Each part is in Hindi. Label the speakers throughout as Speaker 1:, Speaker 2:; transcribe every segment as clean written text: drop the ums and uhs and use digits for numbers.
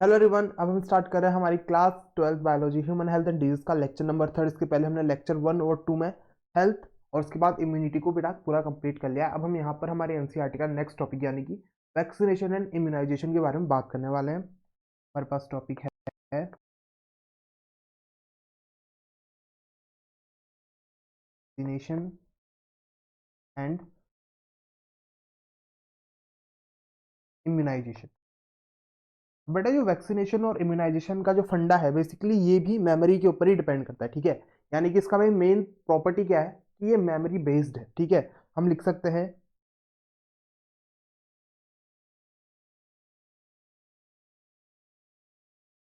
Speaker 1: हेलो एवरीवन, अब हम स्टार्ट कर रहे हैं हमारी class 12 biology human health and disease का लेक्चर नंबर 3। इसके पहले हमने लेक्चर 1 और 2 में हेल्थ और उसके बाद इम्यूनिटी को बेटा पूरा कंप्लीट कर लिया। अब हम यहाँ पर हमारे एनसीईआरटी का नेक्स्ट टॉपिक यानी कि वैक्सीनेशन एंड इम्यूनाइजेशन के बारे में बात करने वाले हैं। हमारे पास टॉपिक है वैक्सीनेशन एंड इम्यूनाइजेशन। बेटा जो वैक्सीनेशन और इम्यूनाइजेशन का जो फंडा है बेसिकली ये भी मेमोरी के ऊपर ही डिपेंड करता है, ठीक है। यानी कि इसका भाई मेन प्रॉपर्टी क्या है कि ये मेमोरी बेस्ड है, ठीक है। हम लिख सकते हैं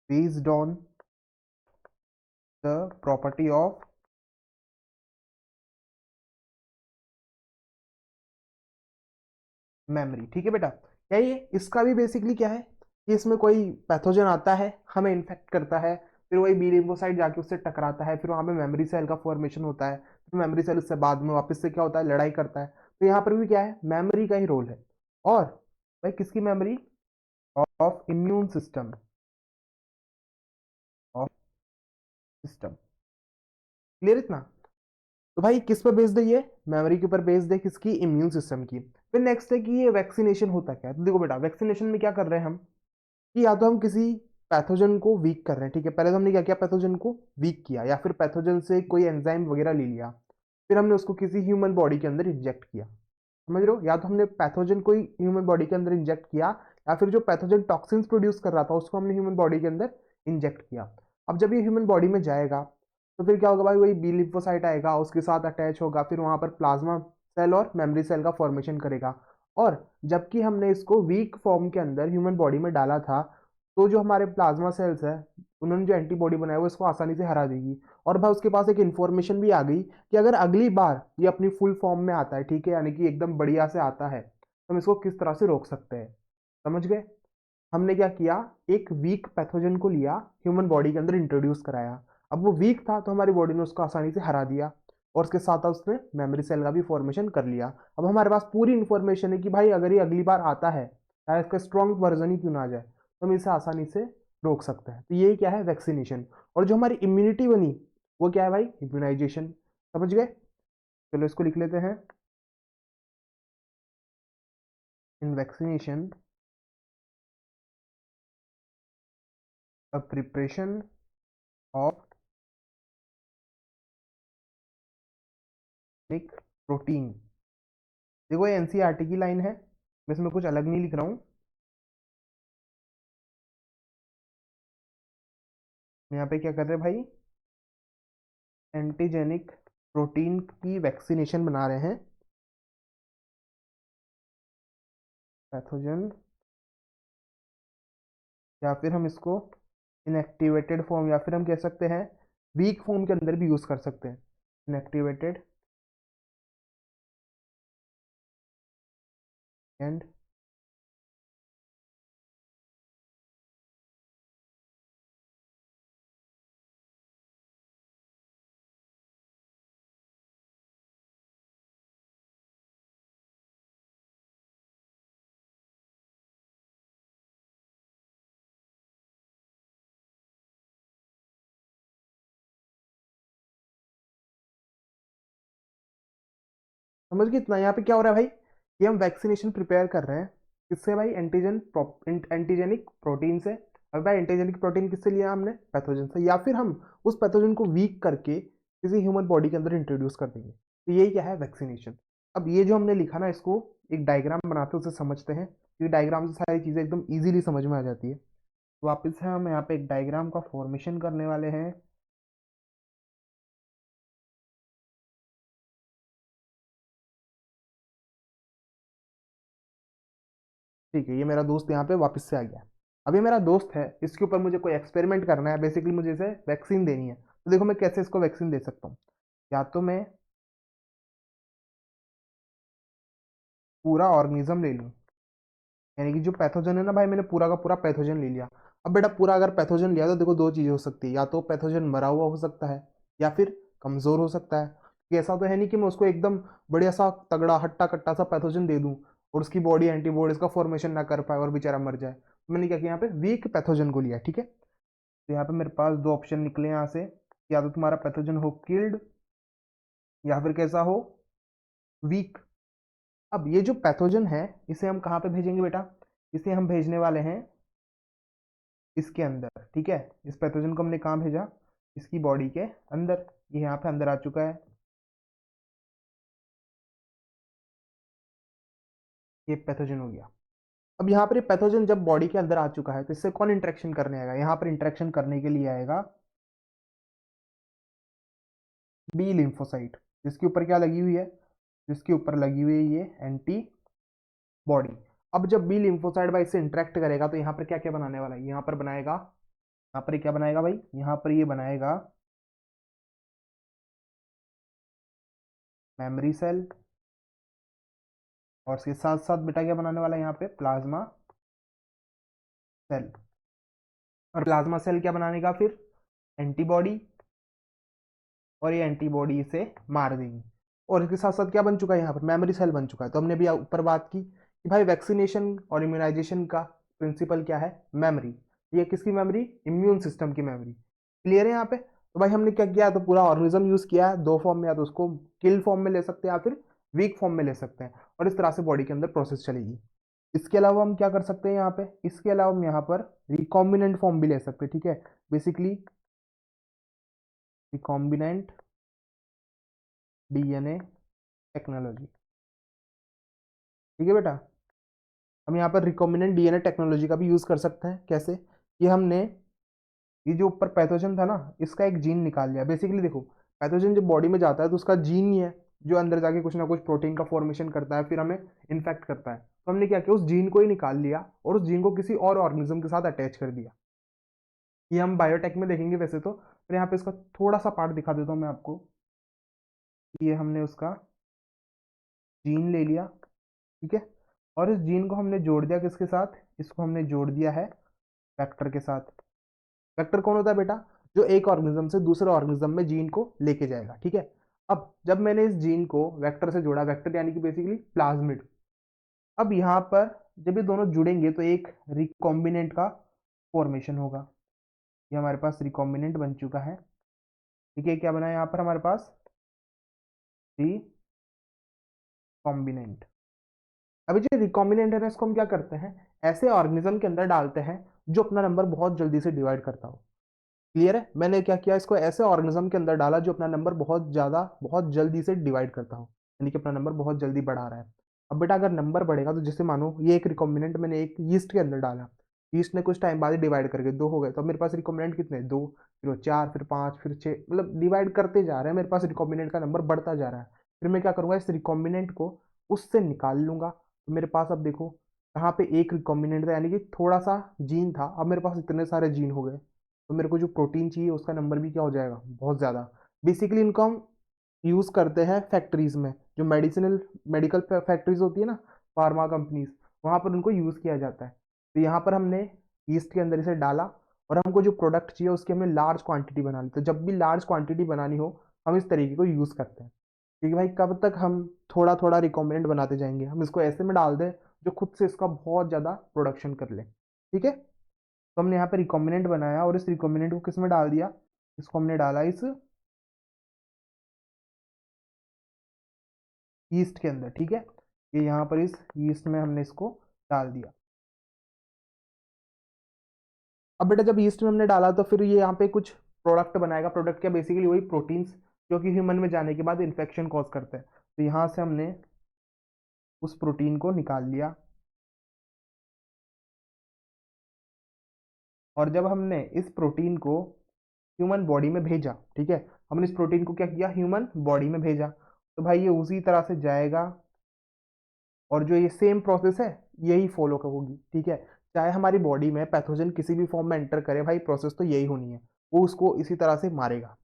Speaker 1: based on the property of memory, ठीक है बेटा। क्या ये इसका भी बेसिकली क्या है कि इसमें कोई पैथोजन आता है, हमें इन्फेक्ट करता है, फिर वही बी लिम्फोसाइट जाके उससे टकराता है, फिर वहां पे मेमोरी सेल का फॉर्मेशन होता है, फिर मेमोरी सेल उससे बाद में वापस से क्या होता है, लड़ाई करता है। तो यहाँ पर भी क्या है, मेमोरी का ही रोल है। और भाई किसकी memory? Of immune system, of system. Clear इतना? तो भाई किस पर बेस्ड है ये? मेमोरी के ऊपर बेस्ड है, किसकी? इम्यून सिस्टम की। फिर नेक्स्ट है कि ये वैक्सीनेशन होता क्या है। तो देखो बेटा, वैक्सीनेशन में क्या कर रहे हैं हम कि या तो हम किसी पैथोजन को वीक कर रहे हैं, ठीक है। पहले तो हमने क्या किया, पैथोजन को वीक किया, या फिर पैथोजन से कोई एंजाइम वगैरह ले लिया, फिर हमने उसको किसी ह्यूमन बॉडी के अंदर इंजेक्ट किया। समझ रहे हो? या तो हमने पैथोजन को ह्यूमन बॉडी के अंदर इंजेक्ट किया, या फिर जो पैथोजन टॉक्सिन्स प्रोड्यूस कर रहा था उसको हमने ह्यूमन बॉडी के अंदर इंजेक्ट किया। अब जब ये ह्यूमन बॉडी में जाएगा तो फिर क्या होगा भाई, वही बी लिम्फोसाइट आएगा, उसके साथ अटैच होगा, फिर वहां पर प्लाज्मा सेल और मेमोरी सेल का फॉर्मेशन करेगा। और जबकि हमने इसको वीक फॉर्म के अंदर ह्यूमन बॉडी में डाला था, तो जो हमारे प्लाज्मा सेल्स है उन्होंने जो एंटीबॉडी बनाया वो इसको आसानी से हरा देगी। और भाई उसके पास एक इन्फॉर्मेशन भी आ गई कि अगर अगली बार ये अपनी फुल फॉर्म में आता है, ठीक है, यानी कि एकदम बढ़िया से आता है, तो हम इसको किस तरह से रोक सकते हैं। समझ गए? हमने क्या किया, एक वीक पैथोजन को लिया, ह्यूमन बॉडी के अंदर इंट्रोड्यूस कराया। अब वो वीक था तो हमारी बॉडी ने उसको आसानी से हरा दिया, और उसके साथ उसने मेमोरी सेल का भी फॉर्मेशन कर लिया। अब हमारे पास पूरी इंफॉर्मेशन है कि भाई अगर ये अगली बार आता है, चाहे इसका स्ट्रॉन्ग वर्जन ही क्यों ना आ जाए, तो हम इसे आसानी से रोक सकते हैं। तो ये क्या है, वैक्सीनेशन। और जो हमारी इम्यूनिटी बनी वो क्या है भाई, इम्यूनाइजेशन। समझ गए? चलो इसको लिख लेते हैं। In vaccination a preparation of protein. देखो ये एनसीईआरटी की लाइन है, मैं इसमें कुछ अलग नहीं लिख रहा हूँ। यहाँ पे क्या कर रहे हैं भाई, एंटीजेनिक प्रोटीन की वैक्सीनेशन बना रहे हैं। पैथोजन, या फिर हम इसको इनएक्टिवेटेड फॉर्म, या फिर हम कह सकते हैं वीक फॉर्म के अंदर भी यूज कर सकते हैं, इनएक्टिवेटेड एंड। समझ गए इतना? यहाँ पे क्या हो रहा है भाई, ये हम वैक्सीनेशन प्रिपेयर कर रहे हैं किससे भाई, एंटीजेनिक प्रोटीन से। अब भाई एंटीजेनिक प्रोटीन किससे लिया हमने, पैथोजन से, या फिर हम उस पैथोजन को वीक करके किसी ह्यूमन बॉडी के अंदर इंट्रोड्यूस कर देंगे। तो यही क्या है, वैक्सीनेशन। अब ये जो हमने लिखा ना, इसको एक डायग्राम बनाते हैं, उसे समझते हैं, क्योंकि डायग्राम से सारी चीजें एकदम इजीली समझ में आ जाती है। तो वापस से हम यहाँ पे एक डायग्राम का फॉर्मेशन करने वाले हैं। ठीक है, ये मेरा दोस्त यहाँ पे वापस से आ गया। अब ये मेरा दोस्त है, इसके ऊपर मुझे कोई एक्सपेरिमेंट करना है, बेसिकली मुझे इसे वैक्सीन देनी है। तो देखो मैं कैसे इसको वैक्सीन दे सकता हूँ। या तो मैं पूरा ऑर्गेनिज्म ले लूँ, यानी कि जो पैथोजन है ना भाई, मैंने पूरा का पूरा पैथोजन ले लिया। अब बेटा पूरा अगर पैथोजन लिया तो देखो दो चीजें हो सकती है, या तो पैथोजन मरा हुआ हो सकता है, या फिर कमजोर हो सकता है। कि ऐसा तो है नहीं कि मैं उसको एकदम बढ़िया सा तगड़ा हट्टा कट्टा सा पैथोजन दे दूं और उसकी बॉडी एंटीबॉडीज का फॉर्मेशन ना कर पाए और बेचारा मर जाए। मैंने क्या किया यहाँ पे, वीक पैथोजन को लिया, ठीक है। तो यहाँ पे मेरे पास दो ऑप्शन निकले यहाँ से, या तो तुम्हारा पैथोजन हो किल्ड या फिर कैसा हो, वीक। अब ये जो पैथोजन है इसे हम कहाँ पे भेजेंगे बेटा, इसे हम भेजने वाले हैं इसके अंदर, ठीक है। इस पैथोजन को हमने कहाँ भेजा, इसकी बॉडी के अंदर। ये यहाँ पे अंदर आ चुका है, ये पैथोजन हो गया। अब यहाँ पर ये पैथोजन जब बॉडी के अंदर आ चुका है तो इससे कौन इंटरेक्शन करने आएगा, यहाँ पर इंटरेक्शन करने के लिए आएगा बी लिम्फोसाइट, जिसके ऊपर क्या लगी हुई है, जिसके ऊपर लगी हुई है ये एंटी बॉडी। अब जब बी लिम्फोसाइट भाई इससे इंटरेक्ट करेगा तो यहाँ पर क्या क्या बनाने वाला है, यहाँ पर बनाएगा, यहाँ पर क्या बनाएगा भाई, यहाँ पर ये बनाएगा मेमोरी सेल, और इसके साथ साथ बेटा क्या बनाने वाला है यहाँ पे, प्लाज्मा सेल। और प्लाज्मा सेल क्या बनाने का फिर, एंटीबॉडी, और ये एंटीबॉडी इसे मार देगी। और इसके साथ साथ क्या बन चुका है, यहाँ पर मेमोरी सेल बन चुका है। तो हमने भी ऊपर बात की कि भाई वैक्सीनेशन और इम्यूनाइजेशन का प्रिंसिपल क्या है, मेमोरी। ये किसकी मेमोरी, इम्यून सिस्टम की मेमोरी। क्लियर है यहाँ पे। तो भाई हमने क्या किया, तो पूरा ऑर्गेनिज्म यूज किया है दो फॉर्म में, या तो उसको किल फॉर्म में ले सकते हैं या फिर वीक फॉर्म में ले सकते हैं, और इस तरह से बॉडी के अंदर प्रोसेस चलेगी। इसके अलावा हम क्या कर सकते हैं यहाँ पे, इसके अलावा हम यहाँ पर रिकॉम्बिनेंट फॉर्म भी ले सकते हैं, ठीक है। बेसिकली रिकॉम्बिनेंट डीएनए टेक्नोलॉजी, ठीक है बेटा। हम यहाँ पर रिकॉम्बिनेंट डीएनए टेक्नोलॉजी का भी यूज कर सकते हैं। कैसे, ये हमने ये जो ऊपर पैथोजन था ना, इसका एक जीन निकाल लिया। बेसिकली देखो, पैथोजन जब बॉडी में जाता है तो उसका जीन ही है जो अंदर जाके कुछ ना कुछ प्रोटीन का फॉर्मेशन करता है, फिर हमें इन्फेक्ट करता है। तो हमने क्या किया, उस जीन को ही निकाल लिया और उस जीन को किसी और ऑर्गेनिज्म के साथ अटैच कर दिया। ये हम बायोटेक में देखेंगे वैसे तो, पर यहाँ पे इसका थोड़ा सा पार्ट दिखा देता हूँ मैं आपको। ये हमने उसका जीन ले लिया, ठीक है, और इस जीन को हमने जोड़ दिया किसके साथ, इसको हमने जोड़ दिया है वेक्टर के साथ। वेक्टर कौन होता है बेटा, जो एक ऑर्गेनिज्म से दूसरे ऑर्गेनिज्म में जीन को लेके जाएगा, ठीक है। अब जब मैंने इस जीन को वेक्टर से जोड़ा, वेक्टर यानी कि बेसिकली प्लाज्मिड, अब यहाँ पर जब ये दोनों जुड़ेंगे तो एक रिकॉम्बिनेंट का फॉर्मेशन होगा। ये हमारे पास रिकॉम्बिनेंट बन चुका है, ठीक है। क्या बना है यहाँ पर हमारे पास, रिकॉम्बिनेंट। अभी जो रिकॉम्बिनेंट है ना, इसको हम क्या करते हैं, ऐसे ऑर्गेनिज्म के अंदर डालते हैं जो अपना नंबर बहुत जल्दी से डिवाइड करता हो। क्लियर है, मैंने क्या किया, इसको ऐसे ऑर्गेनिज्म के अंदर डाला जो अपना नंबर बहुत ज्यादा बहुत जल्दी से डिवाइड करता हो, यानी कि अपना नंबर बहुत जल्दी बढ़ा रहा है। अब बेटा अगर नंबर बढ़ेगा तो जैसे मानो ये एक रिकॉम्बिनेंट मैंने एक यीस्ट के अंदर डाला, यीस्ट ने कुछ टाइम बाद ही डिवाइड करके दो हो गए, तो अब मेरे पास रिकॉम्बिनेंट कितने, दो, फिर वो चार, फिर पाँच, फिर छः, मतलब डिवाइड करते जा रहे हैं, मेरे पास रिकॉम्बिनेंट का नंबर बढ़ता जा रहा है। फिर मैं क्या करूँगा, इस रिकॉम्बिनेंट को उससे निकाल लूंगा। तो मेरे पास अब देखो, यहाँ पे एक रिकॉम्बिनेंट था, यानी कि थोड़ा सा जीन था, अब मेरे पास इतने सारे जीन हो गए, तो मेरे को जो प्रोटीन चाहिए उसका नंबर भी क्या हो जाएगा, बहुत ज़्यादा। बेसिकली इनको हम यूज़ करते हैं फैक्ट्रीज में, जो मेडिकल फैक्ट्रीज होती है ना, फार्मा कंपनीज, वहाँ पर उनको यूज़ किया जाता है। तो यहाँ पर हमने ईस्ट के अंदर इसे डाला, और हमको जो प्रोडक्ट चाहिए उसकी हमें लार्ज क्वांटिटी बनानी, तो जब भी लार्ज क्वांटिटी बनानी हो हम इस तरीके को यूज़ करते हैं। क्योंकि भाई कब तक हम थोड़ा थोड़ा रिकॉम्बिनेंट बनाते जाएंगे, हम इसको ऐसे में डाल दें जो खुद से इसका बहुत ज़्यादा प्रोडक्शन कर ले, ठीक है। तो हमने यहाँ पे रिकॉम्बिनेंट बनाया और इस रिकॉम्बिनेंट को किस में डाल दिया, इसको हमने डाला इस ईस्ट के अंदर, ठीक है। ये यहाँ पर इस ईस्ट में हमने इसको डाल दिया। अब बेटा जब ईस्ट में हमने डाला तो फिर ये यहाँ पे कुछ प्रोडक्ट बनाएगा। प्रोडक्ट क्या, बेसिकली वही प्रोटीन्स जो कि ह्यूमन में जाने के बाद इन्फेक्शन कॉज करते हैं। तो यहाँ से हमने उस प्रोटीन को निकाल लिया, और जब हमने इस प्रोटीन को ह्यूमन बॉडी में भेजा, ठीक है, हमने इस प्रोटीन को क्या किया, ह्यूमन बॉडी में भेजा, तो भाई ये उसी तरह से जाएगा, और जो ये सेम प्रोसेस है यही फॉलो होगी, ठीक है। चाहे हमारी बॉडी में पैथोजन किसी भी फॉर्म में एंटर करे, भाई प्रोसेस तो यही होनी है, वो उसको इसी तरह से मारेगा।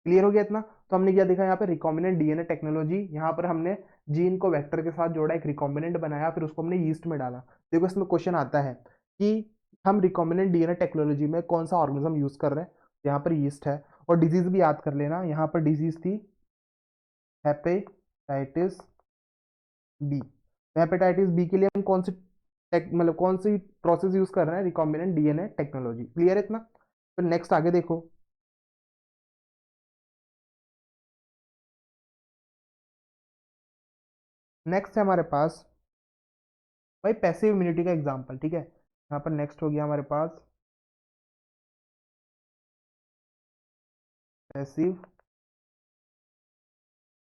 Speaker 1: क्लियर हो गया इतना। तो हमने क्या देखा यहाँ पे, रिकॉम्बिनेंट डीएनए टेक्नोलॉजी, यहाँ पर हमने जीन को वेक्टर के साथ जोड़ा, एक रिकॉम्बिनेंट बनाया, फिर उसको हमने यीस्ट में डाला। देखो इसमें क्वेश्चन आता है कि हम रिकॉम्बिनेंट डीएनए टेक्नोलॉजी में कौन सा ऑर्गेनिज्म यूज कर रहे हैं, तो यहाँ पर यीस्ट है। और डिजीज भी याद कर लेना, यहाँ पर डिजीज थी हेपेटाइटिस बी। हेपेटाइटिस बी के लिए हम कौन सी मतलब कौन सी प्रोसेस यूज कर रहे हैं, रिकॉम्बिनेंट डीएनए टेक्नोलॉजी। क्लियर है इतना? फिर नेक्स्ट आगे देखो। नेक्स्ट है हमारे पास भाई पैसिव इम्यूनिटी का एग्जांपल। ठीक है, यहाँ पर नेक्स्ट हो गया हमारे पास पैसिव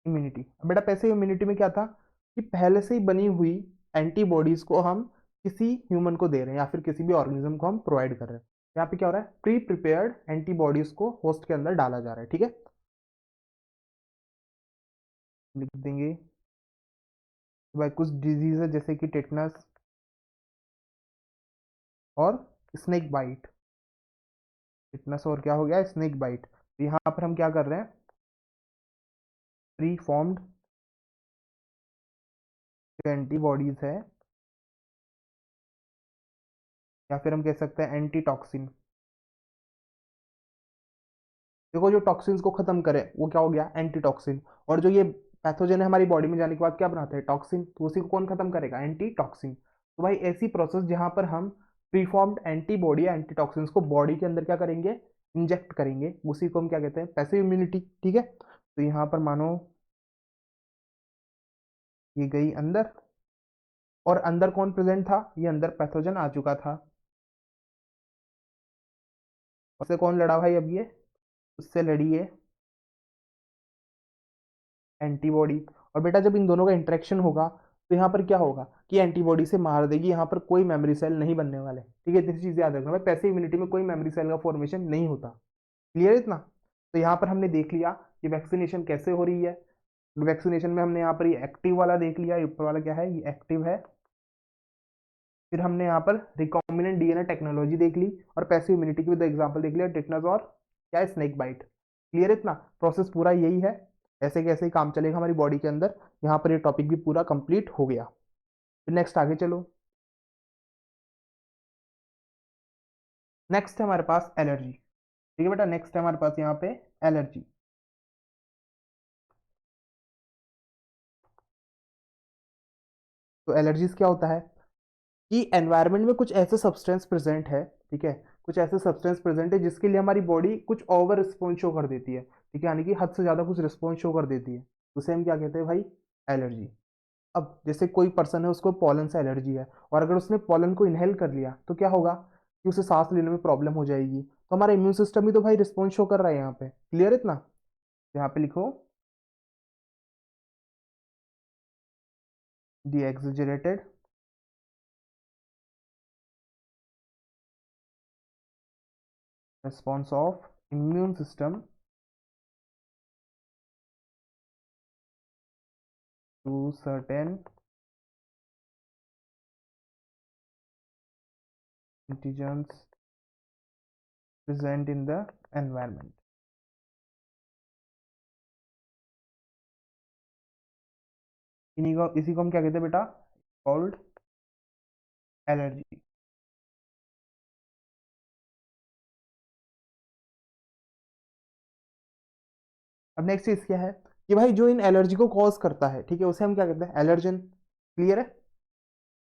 Speaker 1: इम्यूनिटी। अब बेटा पैसिव इम्यूनिटी में क्या था कि पहले से ही बनी हुई एंटीबॉडीज को हम किसी ह्यूमन को दे रहे हैं या फिर किसी भी ऑर्गेनिज्म को हम प्रोवाइड कर रहे हैं। यहाँ पे क्या हो रहा है, प्री प्रिपेयर्ड एंटीबॉडीज को होस्ट के अंदर डाला जा रहा है। ठीक है, लिख देंगे भाई कुछ डिजीज है जैसे कि टेटनस और स्नेक बाइट। टेटनस और क्या हो गया, स्नेक बाइट। तो यहाँ पर हम क्या कर रहे हैं, प्री फॉर्म्ड एंटीबॉडीज है या फिर हम कह सकते हैं एंटी टॉक्सिन। देखो जो टॉक्सिन्स को खत्म करे वो क्या हो गया, एंटी टॉक्सिन। और जो ये पैथोजन है हमारी बॉडी में जाने के बाद क्या बनाते हैं, टॉक्सिन। तो उसी को कौन खत्म करेगा, एंटी टॉक्सिन। तो भाई ऐसी प्रोसेस जहां पर हम प्रीफॉर्म्ड एंटीबॉडी या एंटी टॉक्सिन्स को बॉडी के अंदर क्या करेंगे, इंजेक्ट करेंगे, उसी को हम क्या कहते हैं, पैसिव इम्यूनिटी। ठीक है, तो यहाँ पर मानो ये गई अंदर, और अंदर कौन प्रेजेंट था, ये अंदर पैथोजन आ चुका था। उससे कौन लड़ा भाई, अब ये उससे लड़ी है एंटीबॉडी। और बेटा जब इन दोनों का इंटरेक्शन होगा तो यहाँ पर क्या होगा कि एंटीबॉडी से मार देगी, यहाँ पर कोई मेमोरी सेल नहीं बनने वाले। ठीक है, इतनी चीज याद रखना भाई, पैसिव इम्यूनिटी में कोई मेमोरी सेल का फॉर्मेशन नहीं होता। क्लियर है इतना? तो यहाँ पर हमने देख लिया कि वैक्सीनेशन कैसे हो रही है। वैक्सीनेशन में हमने यहाँ पर ये एक्टिव वाला देख लिया, ये ऊपर वाला क्या है, ये एक्टिव है। फिर हमने यहाँ पर रिकॉम्बिनेंट डीएनए टेक्नोलॉजी देख ली, और पैसिव इम्यूनिटी की भी एग्जाम्पल देख लिया, टिटनस और क्या है, स्नेक बाइट। क्लियर इतना? प्रोसेस पूरा यही है, ऐसे कैसे ही काम चलेगा हमारी बॉडी के अंदर। यहाँ पर ये टॉपिक भी पूरा कंप्लीट हो गया। फिर नेक्स्ट आगे चलो। नेक्स्ट है हमारे पास एलर्जी। ठीक है बेटा, नेक्स्ट है हमारे पास यहाँ पे एलर्जी। तो एलर्जीज क्या होता है कि एनवायरनमेंट में कुछ ऐसे सब्सटेंस प्रेजेंट है। ठीक है, कुछ ऐसे सब्सटेंस प्रेजेंट है जिसके लिए हमारी बॉडी कुछ ओवर रिस्पॉन्स शो कर देती है। ठीक है, यानी कि हद से ज्यादा कुछ रिस्पॉन्स शो कर देती है, उसे हम क्या कहते हैं भाई, एलर्जी। अब जैसे कोई पर्सन है उसको पॉलन से एलर्जी है, और अगर उसने पॉलन को इनहेल कर लिया तो क्या होगा कि उसे सांस लेने में प्रॉब्लम हो जाएगी। तो हमारा इम्यून सिस्टम भी तो भाई रिस्पॉन्स शो कर रहा है यहाँ पे। क्लियर इतना? यहाँ पे लिखो दी एक्सजेरेटेड response of immune system to certain antigens present in the environment। इन्हीं को, इसी को हम क्या कहते हैं बेटा, कॉल्ड एलर्जी। अब नेक्स्ट चीज क्या है कि भाई जो इन एलर्जी को कॉज करता है, ठीक है, उसे हम क्या कहते हैं, एलर्जन। क्लियर है?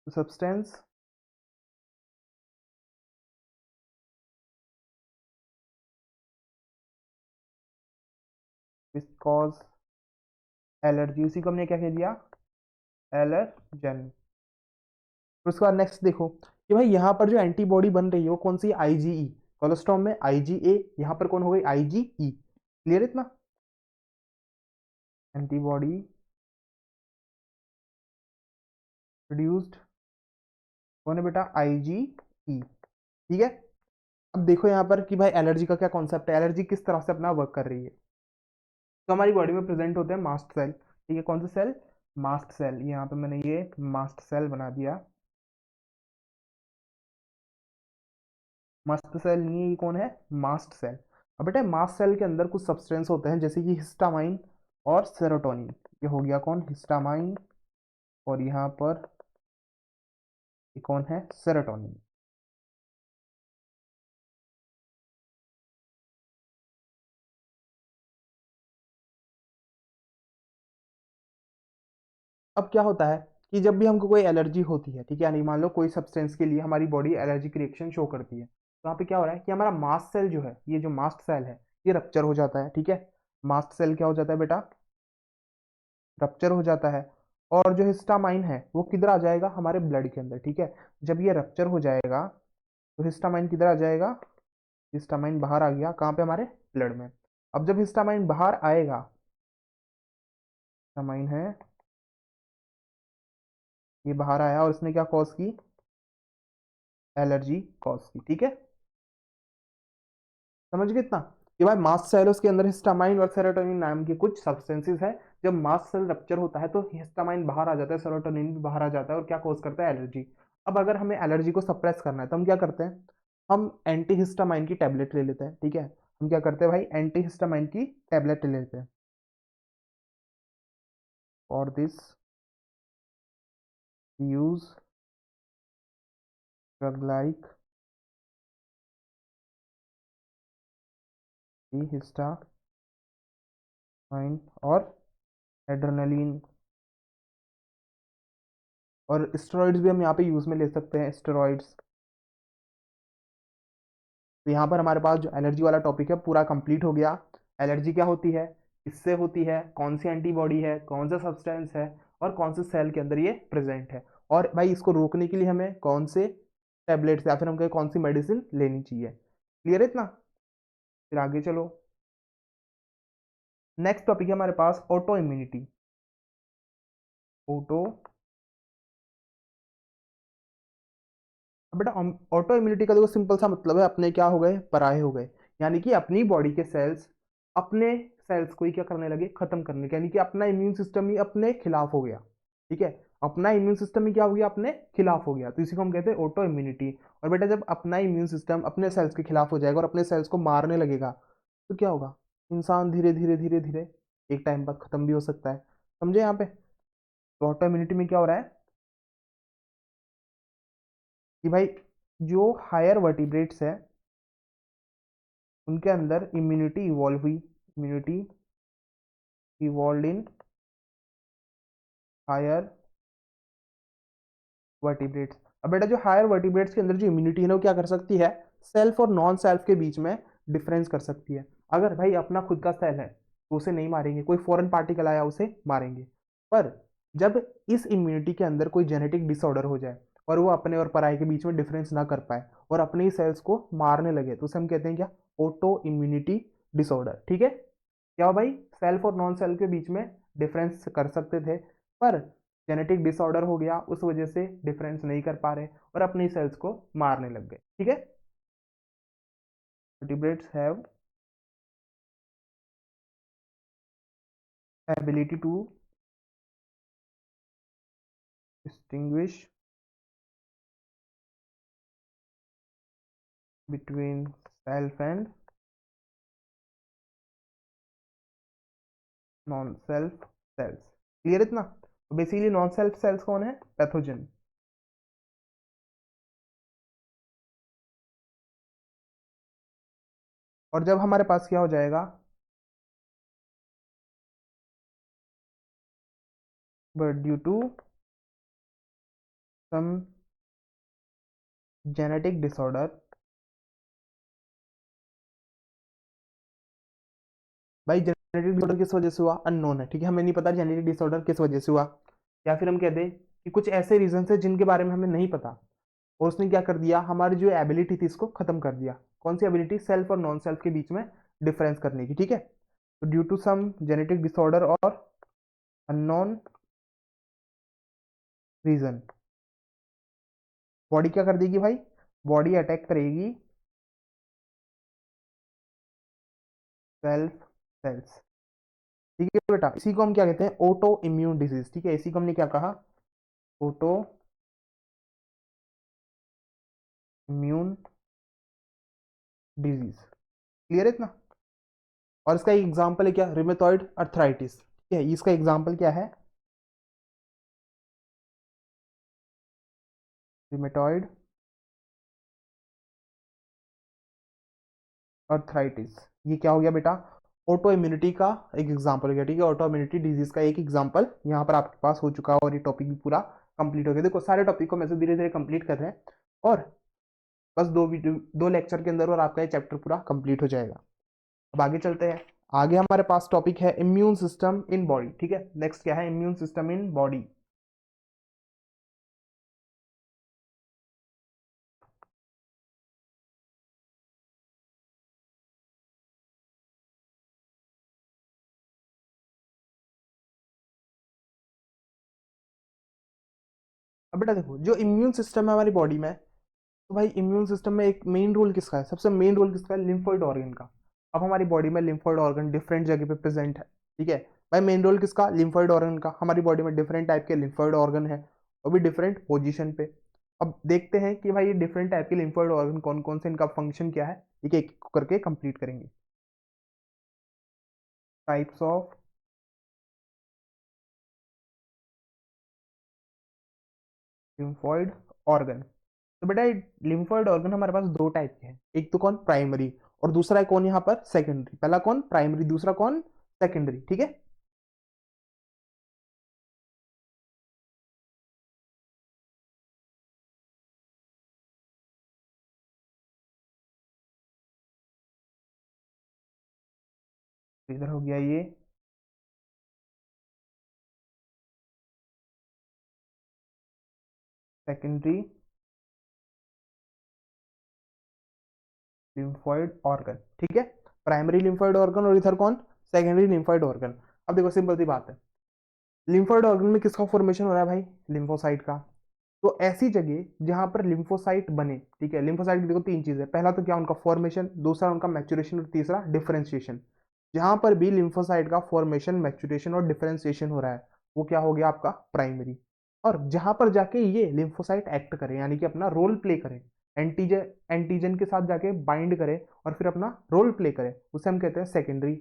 Speaker 1: सब्सटेंस विच कॉज एलर्जी, उसी को हमने क्या कह दिया, एलर्जन। फिर उसके बाद नेक्स्ट देखो कि भाई यहाँ पर जो एंटीबॉडी बन रही है वो कौन सी, आईजीई। कोलेस्ट्रॉम में आईजीए, यहाँ पर कौन हो गई, आईजीई। क्लियर इतना? एंटीबॉडी प्रोड्यूस्ड कौन है बेटा, आईजीई। ठीक है, अब देखो यहाँ पर कि भाई एलर्जी का क्या कॉन्सेप्ट है, एलर्जी किस तरह से अपना वर्क कर रही है। तो हमारी बॉडी में प्रेजेंट होते हैं मास्ट सेल। ठीक है, कौन से सेल, मास्ट सेल। यहाँ पे मैंने ये मास्ट सेल बना दिया। मास्ट सेल नहीं है, ये कौन है, मास्ट सेल। अब बेटा मास्ट सेल के अंदर कुछ सब्सटेंस होते हैं जैसे कि हिस्टामाइन और सेरोटोनिन। ये हो गया कौन, हिस्टामाइन, और यहाँ पर ये कौन है, सेरोटोनिन। अब क्या होता है कि जब भी हमको कोई एलर्जी होती है, ठीक है, यानी मान लो कोई सब्सटेंस के लिए हमारी बॉडी एलर्जिक रिएक्शन शो करती है, तो यहाँ पे क्या हो रहा है कि हमारा मास्ट सेल जो है, ये जो मास्ट सेल है, ये रप्चर हो जाता है, ठीक है। मास्ट सेल क्या हो जाता है बेटा, रप्चर हो जाता है। और जो हिस्टामाइन है वो किधर आ जाएगा, हमारे ब्लड के अंदर, ठीक है। जब ये रप्चर हो जाएगा तो हिस्टामाइन किधर आ जाएगा, हिस्टामाइन बाहर आ गया, कहाँ पे, हमारे ब्लड में। अब जब हिस्टामाइन बाहर आएगा, हिस्टामाइन है, ये बाहर आया और इसने क्या कॉज की, एलर्जी कॉज की, ठीक है। समझ गए इतना कि भाई मास्ट सेल, उसके अंदर हिस्टामाइन और सेरोटोनिन नाम की कुछ सब्सटेंसेस है। जब मास्ट सेल रप्चर होता है तो हिस्टामाइन बाहर आ जाता है, सेरोटोनिन भी बाहर आ जाता है, और क्या कॉज करता है, एलर्जी। अब अगर हमें एलर्जी को सप्रेस करना है तो हम क्या करते हैं, हम एंटी हिस्टामाइन की टैबलेट ले लेते हैं, ठीक है। हम क्या करते हैं भाई, एंटी हिस्टामाइन की टैबलेट ले लेते हैं। For this use drug like histamine और एड्रेनलिन, और स्टेरॉइड्स भी हम यहाँ पे यूज में ले सकते हैं, स्टेरॉइड्स। तो यहाँ पर हमारे पास जो एलर्जी वाला टॉपिक है पूरा कंप्लीट हो गया। एलर्जी क्या होती है, किससे होती है, कौन सी एंटीबॉडी है, कौन सा सब्सटेंस है, और कौन से सेल के अंदर ये प्रेजेंट है, और भाई इसको रोकने के लिए हमें कौन से टैबलेट्स या फिर हमको कौन सी मेडिसिन लेनी चाहिए। क्लियर है इतना, फिर आगे चलो। नेक्स्ट टॉपिक है हमारे पास ऑटो इम्यूनिटी। ऑटो, अब बेटा ऑटो इम्यूनिटी का देखो सिंपल सा मतलब है, अपने क्या हो गए, पराये हो गए। यानी कि अपनी बॉडी के सेल्स अपने सेल्स को ही क्या करने लगे, खत्म करने के, यानी कि अपना इम्यून सिस्टम ही अपने खिलाफ हो गया, ठीक है। अपना इम्यून सिस्टम ही क्या हो गया, अपने खिलाफ हो गया, तो इसी को हम कहते हैं ऑटो इम्यूनिटी। और बेटा जब अपना इम्यून सिस्टम अपने सेल्स के खिलाफ हो जाएगा और अपने सेल्स को मारने लगेगा, तो क्या होगा, इंसान धीरे धीरे धीरे धीरे एक टाइम बाद खत्म भी हो सकता है। समझे यहाँ पे, तो ऑटो इम्यूनिटी में क्या हो रहा है कि भाई जो हायर वर्टिब्रेट्स है उनके अंदर इम्यूनिटी इवॉल्व हुई, immunity evolve in higher vertebrates. अब बेटा जो हायर वर्टिब्रेट्स के अंदर जो इम्यूनिटी है ना वो क्या कर सकती है, सेल्फ और नॉन सेल्फ के बीच में डिफरेंस कर सकती है। अगर भाई अपना खुद का सेल है तो उसे नहीं मारेंगे, कोई फॉरेन पार्टिकल आया उसे मारेंगे। पर जब इस इम्यूनिटी के अंदर कोई जेनेटिक डिसऑर्डर हो जाए और वो अपने और पराये के बीच में डिफरेंस ना कर पाए और अपने ही सेल्स को मारने लगे, तो उसे हम कहते हैं क्या, ऑटो इम्यूनिटी डिसऑर्डर, ठीक है। क्या हो भाई, सेल्फ और नॉन सेल्फ के बीच में डिफरेंस कर सकते थे, पर जेनेटिक डिसऑर्डर हो गया, उस वजह से डिफरेंस नहीं कर पा रहे और अपनी सेल्स को मारने लग गए, ठीक है। Vertebrates have ability to distinguish between self and non self cells. Clear इतना, तो बेसिकली नॉन सेल्फ सेल्स कौन है, पैथोजन। और जब हमारे पास क्या हो जाएगा, but due to some genetic disorder, भाई जेनेटिक डिसऑर्डर किस वजह से हुआ, अननोन है, ठीक है, हमें नहीं पता जेनेटिक डिसऑर्डर किस वजह से हुआ। या फिर हम कहते हैं कि कुछ ऐसे रीजन है जिनके बारे में हमें नहीं पता, और उसने क्या कर दिया, हमारी जो एबिलिटी थी इसको खत्म कर दिया। कौन सी एबिलिटी, सेल्फ और नॉन सेल्फ के बीच में डिफरेंस करने की, ठीक है। तो due to some genetic disorder और अननोन रीजन, बॉडी क्या कर देगी भाई, बॉडी अटैक करेगी सेल्फ सेल्स, ठीक है बेटा। इसी को हम क्या कहते हैं, ऑटो इम्यून डिजीज, ठीक है। इसी को हमने क्या कहा, ऑटो इम्यून डिजीज। क्लियर है इतना, और इसका एक एग्जांपल है क्या, रिमेटॉइड अर्थराइटिस, ठीक है। इसका एग्जांपल क्या है, रिमेटॉइड अर्थराइटिस। ये क्या हो गया बेटा, ऑटो इम्यूनिटी का एक एग्जाम्पल हो गया, ठीक है, ऑटो इम्यूनिटी डिजीज का एक एग्जाम्पल यहाँ पर आपके पास हो चुका है और ये टॉपिक भी पूरा कंप्लीट हो गया। देखो सारे टॉपिक को मैं से धीरे धीरे कंप्लीट कर रहे हैं और बस दो वीडियो 2 लेक्चर के अंदर और आपका ये चैप्टर पूरा कंप्लीट हो जाएगा। अब आगे चलते हैं। आगे हमारे पास टॉपिक है इम्यून सिस्टम इन बॉडी, ठीक है। नेक्स्ट क्या है, इम्यून सिस्टम इन बॉडी। अब बेटा देखो, जो इम्यून सिस्टम है हमारी बॉडी में, तो भाई इम्यून सिस्टम में एक मेन रोल किसका है, सबसे मेन रोल किसका है, लिम्फोइड ऑर्गन का। अब हमारी बॉडी में लिम्फोइड ऑर्गन डिफरेंट जगह पे प्रेजेंट है, ठीक है। भाई मेन रोल किसका, लिम्फोइड ऑर्गन का। हमारी बॉडी में डिफरेंट टाइप के लिम्फोइड ऑर्गन है, वो भी डिफरेंट पोजीशन पे। अब देखते हैं कि भाई ये डिफरेंट टाइप के लिम्फोइड ऑर्गन कौन कौन से, इनका फंक्शन क्या है, ठीक है, एक एक करके कंप्लीट करेंगे। Types of lymphoid organ. तो बेटा लिम्फोइड ऑर्गन हमारे पास दो टाइप के हैं, एक तो कौन, प्राइमरी, और दूसरा है कौन यहाँ पर, सेकेंडरी। पहला कौन, प्राइमरी, दूसरा कौन, सेकेंडरी, ठीक है। तो इधर हो गया ये सेकेंडरी लिम्फोइड ऑर्गन, ठीक है। प्राइमरी लिम्फोइड ऑर्गन और इधर कौन, सेकेंडरी लिम्फोइड ऑर्गन। अब देखो सिंपल सी बात है, लिम्फोइड ऑर्गन में किसका फॉर्मेशन हो रहा है भाई, लिम्फोसाइट का। तो ऐसी जगह जहां पर लिम्फोसाइट बने, ठीक है, लिम्फोसाइट की देखो तीन चीजें, पहला तो क्या उनका फॉर्मेशन, दूसरा उनका मैच्योरेशन और तीसरा डिफरेंशिएशन। जहां पर भी लिम्फोसाइट का फॉर्मेशन, मैच्योरेशन और डिफरेंशिएशन हो रहा है, वो क्या हो गया आपका, प्राइमरी। और जहां पर जाके ये लिम्फोसाइट एक्ट करे, यानी कि अपना रोल प्ले करे, एंटीजन एंटीजन के साथ जाके बाइंड करे और फिर अपना रोल प्ले करे, उसे हम कहते हैं सेकेंडरी।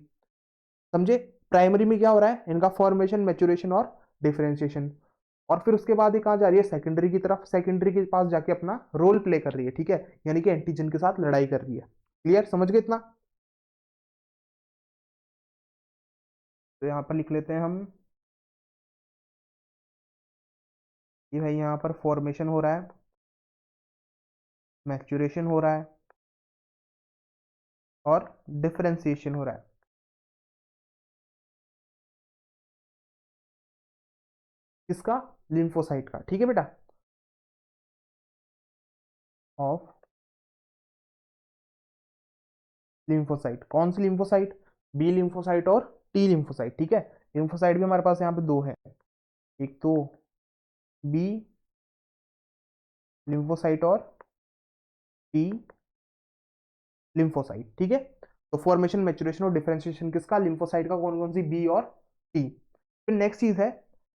Speaker 1: समझे, प्राइमरी में क्या हो रहा है, इनका फॉर्मेशन, मैच्योरेशन और डिफरेंशिएशन। और फिर उसके बाद ये कहाँ जा रही है, सेकेंडरी की तरफ, सेकेंडरी के पास जाके अपना रोल प्ले कर रही है, ठीक है, यानी कि एंटीजन के साथ लड़ाई कर रही है। क्लियर, समझ गए इतना। तो यहाँ पर लिख लेते हैं हम, ये भाई यहाँ पर फॉर्मेशन हो रहा है, मैच्योरेशन हो रहा है और डिफरेंशिएशन हो रहा है, किसका, लिम्फोसाइट का, ठीक है बेटा, ऑफ लिम्फोसाइट। कौन सी लिम्फोसाइट, बी लिम्फोसाइट और टी लिम्फोसाइट, ठीक है। लिम्फोसाइट भी हमारे पास यहाँ पे दो है, एक तो बी लिम्फोसाइट और टी लिम्फोसाइट, ठीक है। तो फॉर्मेशन, मैच्योरेशन और डिफरेंशिएशन किसका, लिम्फोसाइट का, कौन कौन सी, बी और टी। फिर नेक्स्ट चीज है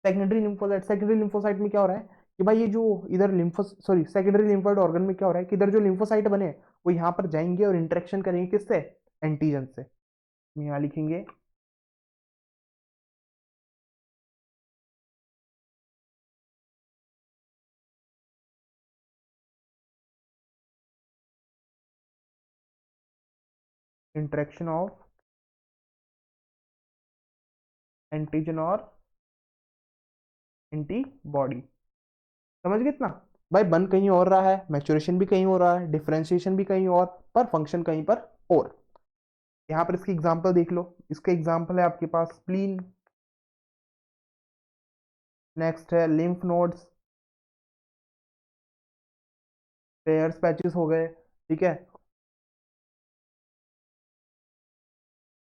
Speaker 1: सेकेंडरी लिम्फोसाइट। सेकेंडरी लिम्फोसाइट में क्या हो रहा है कि भाई ये जो इधर lympho sorry secondary lymphoid organ में क्या हो रहा है कि इधर जो लिम्फोसाइट बने वो यहाँ पर जाएंगे और इंटरेक्शन करेंगे किससे, एंटीजन से। यहाँ लिखेंगे इंटरेक्शन ऑफ एंटीजन और एंटीबॉडी। समझ गए इतना। भाई बन कहीं और रहा है, मैच्योरेशन भी कहीं हो रहा है, डिफरेंशिएशन भी कहीं और, पर फंक्शन कहीं पर और। यहाँ पर इसकी एग्जांपल देख लो, इसके एग्जांपल है आपके पास स्प्लीन, नेक्स्ट है लिम्फ नोड्स, पेयर्स पैचेस हो गए, ठीक है,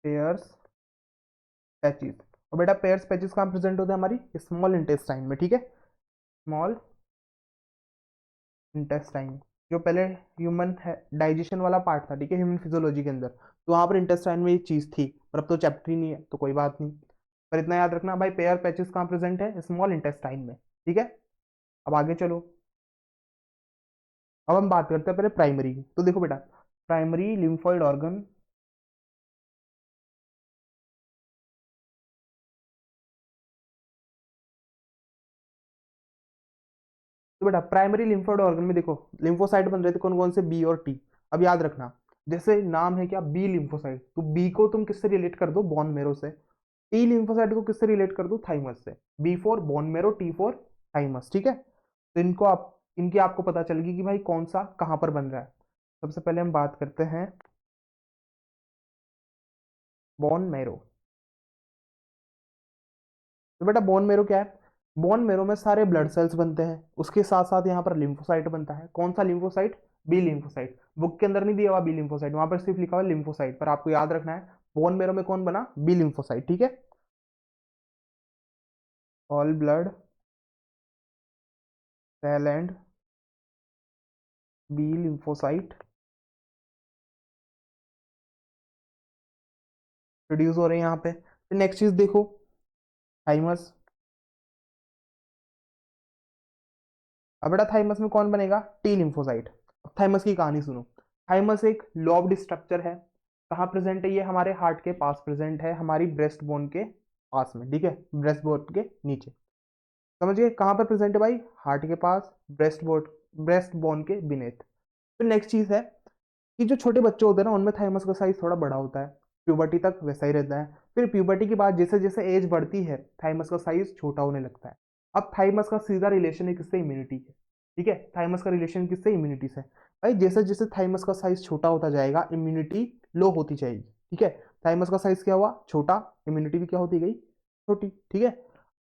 Speaker 1: पेयर्स पैचेस। और बेटा पेयर्स पैचेस कहाँ प्रेजेंट होते हैं, हमारी स्मॉल इंटेस्टाइन में, ठीक है, स्मॉल इंटेस्टाइन, जो पहले ह्यूमन है डाइजेशन वाला पार्ट था, ठीक है, ह्यूमन फिजियोलॉजी के अंदर, तो वहां पर इंटेस्टाइन में ये चीज थी, पर अब तो चैप्टर ही नहीं है तो कोई बात नहीं। पर इतना याद रखना भाई, पेयर पैचेस कहाँ प्रेजेंट है, स्मॉल इंटेस्टाइन में, ठीक है। अब आगे चलो, अब हम बात करते हैं पहले प्राइमरी की। तो देखो बेटा, प्राइमरी लिम्फोइड ऑर्गन, तो बेटा प्राइमरी लिम्फोइड ऑर्गन में देखो लिम्फोसाइट बन रहे थे कौन कौन से, बी और टी। अब याद रखना, जैसे नाम है क्या, बी लिम्फोसाइट, तो बी को तुम किससे रिलेट कर दो, बोन मेरो से। टी लिम्फोसाइट को किससे रिलेट कर दो, थाइमस से। B for bone marrow, T for thymus, ठीक है। तो इनको आप, इनकी आपको पता चल गई कि भाई कौन सा कहाँ पर बन रहा है। सबसे पहले हम बात करते हैं बोन मेरो। तो बेटा बोन मेरो क्या है, बोन मेरो में सारे ब्लड सेल्स बनते हैं, उसके साथ साथ यहाँ पर लिम्फोसाइट बनता है। कौन सा लिम्फोसाइट, बी लिम्फोसाइट। बुक के अंदर नहीं दिया हुआ बी लिम्फोसाइट, वहां पर सिर्फ लिखा हुआ लिम्फोसाइट, पर आपको याद रखना है बोन मेरो में कौन बना, बी लिम्फोसाइट, ठीक है। All blood cell and B lymphocyte produce हो रहे हैं यहाँ पे। फिर नेक्स्ट चीज देखो, थाइमस। अब बेटा थाइमस में कौन बनेगा, टी लिम्फोसाइट। अब थाइमस की कहानी सुनो। थाइमस एक लॉब्ड स्ट्रक्चर है। कहाँ प्रेजेंट है ये, हमारे हार्ट के पास प्रेजेंट है, हमारी ब्रेस्ट बोन के पास में, ठीक है, ब्रेस्ट बोन के नीचे। समझ गए कहाँ पर प्रेजेंट है भाई, हार्ट के पास, ब्रेस्ट बोन के बिनेथ। फिर नेक्स्ट चीज है कि जो छोटे बच्चे होते हैं ना, उनमें थाइमस का साइज थोड़ा बड़ा होता है, प्यूबर्टी तक वैसा ही रहता है। फिर प्यूबर्टी के बाद जैसे जैसे एज बढ़ती है, थाइमस का साइज छोटा होने लगता है। अब थाइमस का सीधा रिलेशन है किससे, इम्यूनिटी के, ठीक है। थाइमस का रिलेशन किससे, इम्यूनिटी से। भाई जैसे जैसे थाइमस का साइज छोटा होता जाएगा, इम्यूनिटी लो होती जाएगी, ठीक है। थाइमस का साइज क्या हुआ, छोटा, इम्यूनिटी भी क्या होती गई, छोटी, ठीक है।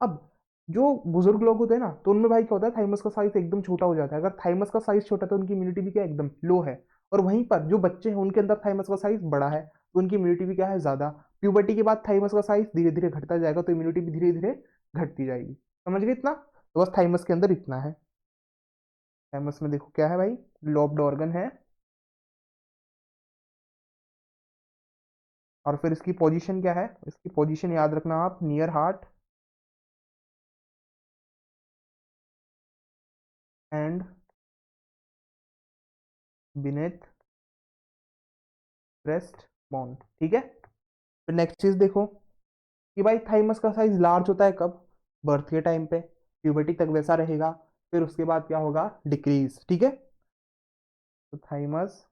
Speaker 1: अब जो बुजुर्ग लोग होते हैं ना, तो उनमें भाई क्या होता है, थाइमस का साइज एकदम छोटा हो जाता है। अगर थाइमस का साइज छोटा है तो उनकी इम्यूनिटी भी क्या एकदम लो है। और वहीं पर जो बच्चे हैं उनके अंदर थाइमस का साइज बड़ा है, तो उनकी इम्यूनिटी भी क्या है, ज्यादा। प्यूबर्टी के बाद थाइमस का साइज धीरे धीरे घटता जाएगा, तो इम्यूनिटी भी धीरे धीरे घटती जाएगी। समझ गए इतना, तो बस थाइमस के अंदर इतना है। थाइमस में देखो क्या है भाई, लोब्ड ऑर्गन है। और फिर इसकी पोजीशन क्या है, इसकी पोजीशन याद रखना आप, near heart and beneath breast bone, ठीक है। फिर नेक्स्ट चीज देखो कि भाई थाइमस का साइज लार्ज होता है कब, बर्थ के टाइम पे, प्यूबर्टी तक वैसा रहेगा। फिर उसके बाद क्या होगा, डिक्रीज, ठीक है। तो thymus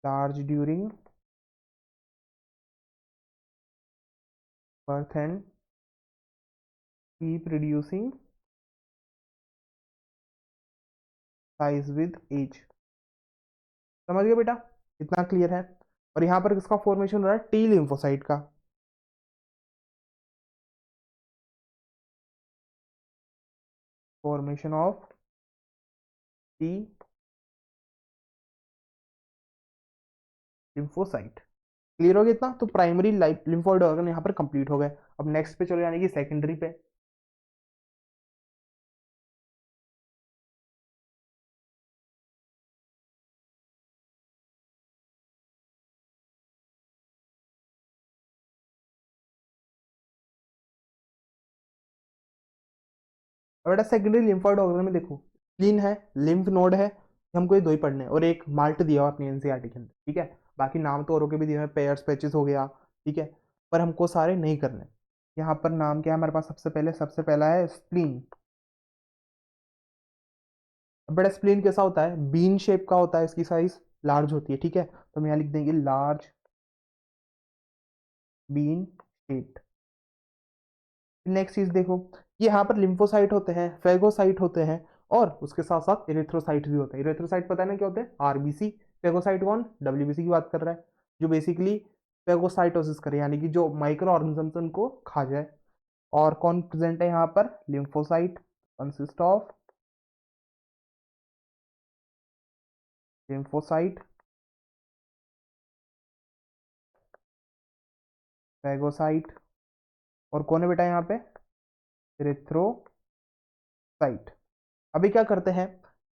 Speaker 1: large during birth and keep reducing size with age. समझ गए बेटा, इतना क्लियर है। और यहाँ पर किसका फॉर्मेशन हो रहा है, टी लिम्फोसाइट का। Formation of T lymphocyte. Clear हो गया इतना, तो प्राइमरी लाइफ लिम्फोइड ऑर्गन यहाँ पर कंप्लीट हो गए। अब नेक्स्ट पे चलो, यानी कि सेकेंडरी पे। अब बेटा सेकेंडरी लिम्फोइड ऑर्गन में देखो, स्प्लीन है, लिम्फ नोड है, हमको ये दो ही पढ़ने हैं, और एक माल्ट दिया हुआ अपनी एनसीईआरटी के अंदर, ठीक है। बाकी नाम तो औरों के भी दिए हुए, पेयर्स पैचेस हो गया, ठीक है, पर हमको सारे नहीं करने। यहाँ पर नाम क्या है हमारे पास, सबसे पहले सबसे पहला है स्प्लीन। अब बेटा स्प्लीन कैसा होता है, बीन शेप का होता है, इसकी साइज लार्ज होती है, ठीक है। तो हम यहाँ लिख देंगे लार्ज बीन शेप। नेक्स्ट चीज देखो, ये यहाँ पर लिम्फोसाइट होते हैं, फेगोसाइट होते हैं, और उसके साथ साथ इरिथ्रोसाइट भी होते हैं। इरिथ्रोसाइट पता है ना क्या होते हैं, आरबीसी। फेगोसाइट कौन, डब्ल्यूबीसी की बात कर रहा है, जो बेसिकली फेगोसाइटोसिस करे, यानी कि जो माइक्रो ऑर्गेनिजम्स उनको खा जाए। और कौन प्रेजेंट है यहाँ पर, lymphocyte consist of lymphocyte, phagocyte, और कौन है बेटा यहाँ पे, इरिथ्रोसाइट। अभी क्या करते हैं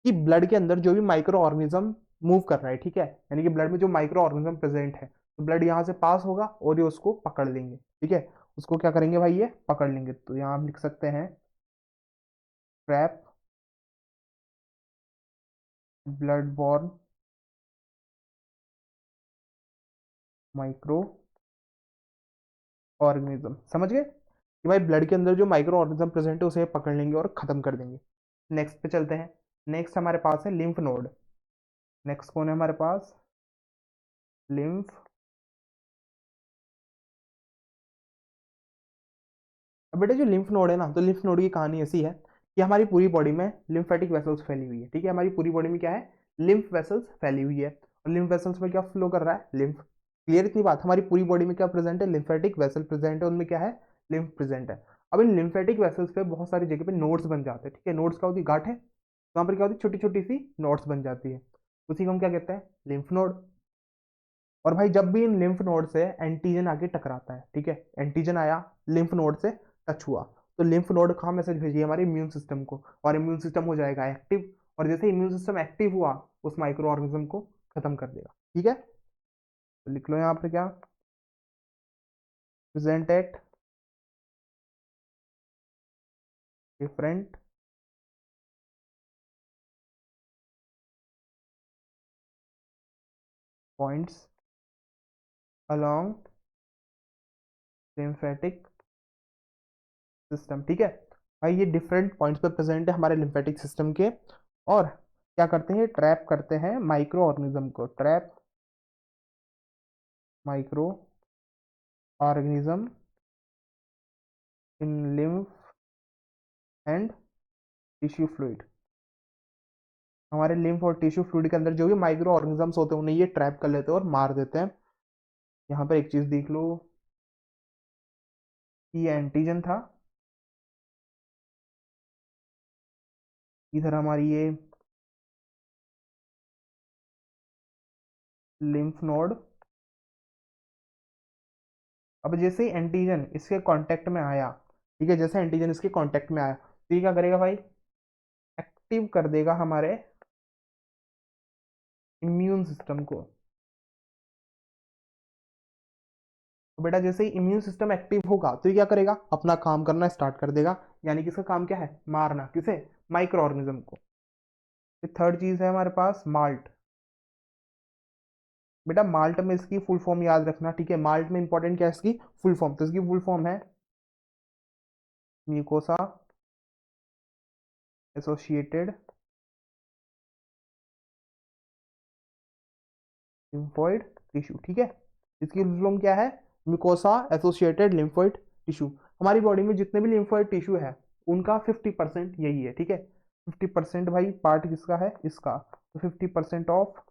Speaker 1: कि ब्लड के अंदर जो भी माइक्रो ऑर्गेनिज्म मूव कर रहा है, ठीक है, यानी कि ब्लड में जो माइक्रो ऑर्गेनिज्म प्रेजेंट है, तो ब्लड यहाँ से पास होगा और ये उसको पकड़ लेंगे, ठीक है। उसको क्या करेंगे भाई, ये पकड़ लेंगे। तो यहाँ हम लिख सकते हैं trap blood born micro organism. समझ गए कि भाई ब्लड के अंदर जो माइक्रो ऑर्गेनिज्म प्रेजेंट है उसे पकड़ लेंगे और खत्म कर देंगे। नेक्स्ट पे चलते हैं। नेक्स्ट हमारे पास है लिम्फ नोड। नेक्स्ट कौन है हमारे पास? लिम्फ। अब बेटा जो लिम्फ नोड है ना, तो लिम्फ नोड की कहानी ऐसी है कि हमारी पूरी बॉडी में लिम्फेटिक वेसल्स फैली हुई है। ठीक है, हमारी पूरी बॉडी में क्या है? लिम्फ वेसल्स फैली हुई है। और लिम्फ वेसल्स में क्या फ्लो कर रहा है? लिम्फ। क्लियर इतनी बात? हमारी पूरी बॉडी में क्या प्रेजेंट है? लिम्फेटिक वेसल प्रेजेंट है, उनमें क्या है? लिम्फ प्रेजेंट है। अब इन लिम्फेटिक वेसल्स पे बहुत सारी जगह पे नोड्स बन जाते हैं। ठीक है, नोड्स क्या होती है? गांठ है, वहां पर क्या होती है? छोटी छोटी सी नोड्स बन जाती है, उसी को हम क्या कहते हैं? Lymph node. और भाई जब भी इन लिम्फ नोड से एंटीजन आके टकराता है, ठीक है, एंटीजन आया, लिम्फ नोड से टच हुआ, तो लिम्फ नोड कहाँ मैसेज भेजिए? हमारे इम्यून सिस्टम को, और इम्यून सिस्टम हो जाएगा एक्टिव। और जैसे इम्यून सिस्टम एक्टिव हुआ, उस माइक्रो ऑर्गेनिज्म को खत्म कर देगा। ठीक है, तो लिख लो यहाँ पर क्या? Present at different points along lymphatic system. ठीक है भाई, ये डिफरेंट पॉइंट्स पे प्रेजेंट है हमारे लिम्फेटिक सिस्टम के। और क्या करते हैं? ट्रैप करते हैं माइक्रो ऑर्गेनिज्म को। Trap micro organism in lymph and tissue fluid. हमारे लिम्फ और टिश्यू फ्लूइड के अंदर जो भी माइक्रो ऑर्गेनिजम्स होते हैं, उन्हें ये ट्रैप कर लेते हैं और मार देते हैं। यहाँ पर एक चीज देख लो कि ये एंटीजन था, इधर हमारी ये लिम्फ नोड। अब जैसे ही एंटीजन इसके कांटेक्ट में आया, ठीक है, जैसे एंटीजन इसके कांटेक्ट में आया, तो ये क्या करेगा भाई? एक्टिव कर देगा हमारे इम्यून सिस्टम को। तो बेटा जैसे ही इम्यून सिस्टम एक्टिव होगा, तो ये क्या करेगा? अपना काम करना स्टार्ट कर देगा। यानी कि इसका काम क्या है? मारना। किसे? माइक्रो ऑर्गेनिज्म को। फिर थर्ड चीज है हमारे पास माल्ट। बेटा माल्ट में इसकी फुल फॉर्म याद रखना। ठीक है, माल्ट में इंपॉर्टेंट क्या है? इसकी फुल फॉर्म। तो इसकी फुल फॉर्म है म्यूकोसा एसोसिएटेड लिम्फोइड टिश्यू। ठीक है, इसकी फुल फॉर्म क्या है? Mucosa associated lymphoid tissue. हमारी बॉडी में जितने भी लिम्फोइड टिश्यू है, उनका 50% यही है। ठीक है, 50% भाई पार्ट किसका है? इसका। तो 50% ऑफ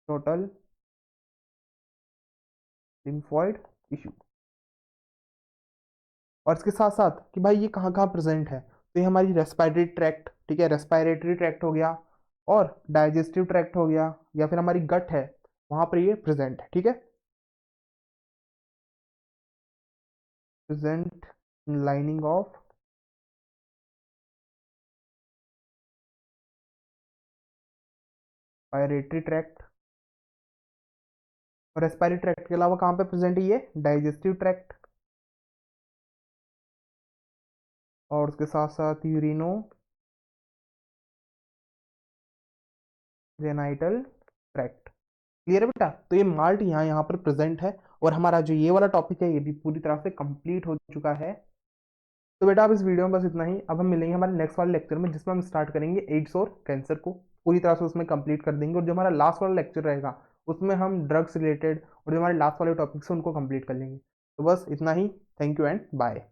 Speaker 1: टोटल लिम्फोइड टिश्यू। और इसके साथ साथ कि भाई ये कहाँ कहाँ प्रेजेंट है, तो ये हमारी रेस्पिरेटरी ट्रैक्ट, ठीक है, रेस्पिरेटरी ट्रैक्ट हो गया, और डाइजेस्टिव ट्रैक्ट हो गया, या फिर हमारी गट है, वहां पर ये प्रेजेंट है। ठीक है, present in lining of respiratory tract. और रेस्पिरेटरी ट्रैक्ट के अलावा कहाँ पे प्रेजेंट है? ये डाइजेस्टिव ट्रैक्ट, और उसके साथ साथ यूरिनो जेनाइटल ट्रैक्ट। क्लियर है बेटा? तो ये माल्ट यहाँ यहाँ पर प्रेजेंट है, और हमारा जो ये वाला टॉपिक है, ये भी पूरी तरह से कंप्लीट हो चुका है। तो बेटा अब इस वीडियो में बस इतना ही। अब हम मिलेंगे हमारे नेक्स्ट वाले लेक्चर में, जिसमें हम स्टार्ट करेंगे एड्स और कैंसर को, पूरी तरह से उसमें कंप्लीट कर देंगे। और जो हमारा लास्ट वाला लेक्चर रहेगा, उसमें हम ड्रग्स रिलेटेड और जो हमारे लास्ट वाले टॉपिक्स हैं, उनको कंप्लीट कर लेंगे। तो बस इतना ही। Thank you and bye.